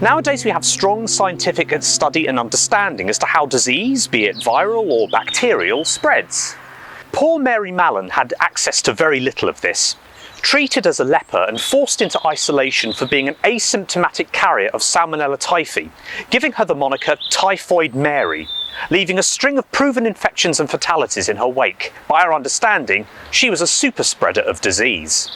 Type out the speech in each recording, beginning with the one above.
Nowadays we have strong scientific study and understanding as to how disease, be it viral or bacterial, spreads. Poor Mary Mallon had access to very little of this. Treated as a leper and forced into isolation for being an asymptomatic carrier of Salmonella typhi, giving her the moniker Typhoid Mary, leaving a string of proven infections and fatalities in her wake. By our understanding, she was a super spreader of disease.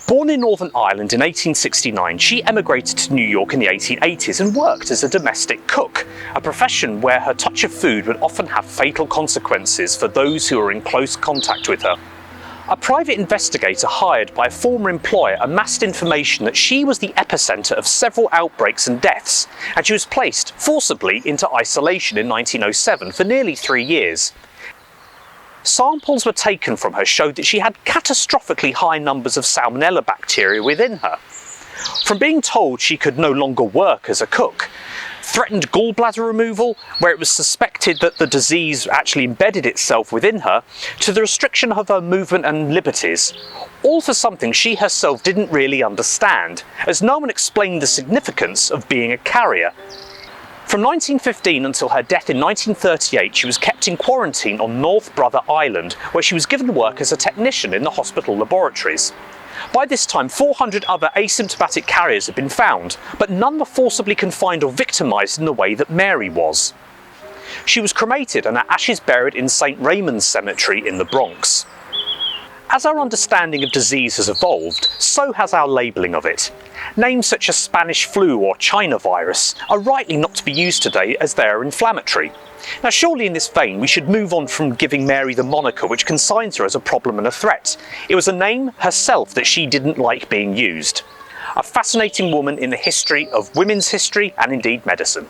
Born in Northern Ireland in 1869, she emigrated to New York in the 1880s and worked as a domestic cook, a profession where her touch of food would often have fatal consequences for those who were in close contact with her. A private investigator hired by a former employer amassed information that she was the epicenter of several outbreaks and deaths, and she was placed forcibly into isolation in 1907 for nearly 3 years. Samples were taken from her showed that she had catastrophically high numbers of Salmonella bacteria within her. From being told she could no longer work as a cook, threatened gallbladder removal, where it was suspected that the disease actually embedded itself within her, to the restriction of her movement and liberties, all for something she herself didn't really understand, as no one explained the significance of being a carrier. From 1915 until her death in 1938, she was kept in quarantine on North Brother Island, where she was given work as a technician in the hospital laboratories. By this time, 400 other asymptomatic carriers had been found, but none were forcibly confined or victimised in the way that Mary was. She was cremated and her ashes buried in St. Raymond's Cemetery in the Bronx. As our understanding of disease has evolved, so has our labelling of it. Names such as Spanish flu or China virus are rightly not to be used today as they are inflammatory. Now surely in this vein we should move on from giving Mary the moniker which consigns her as a problem and a threat. It was a name herself that she didn't like being used. A fascinating woman in the history of women's history and indeed medicine.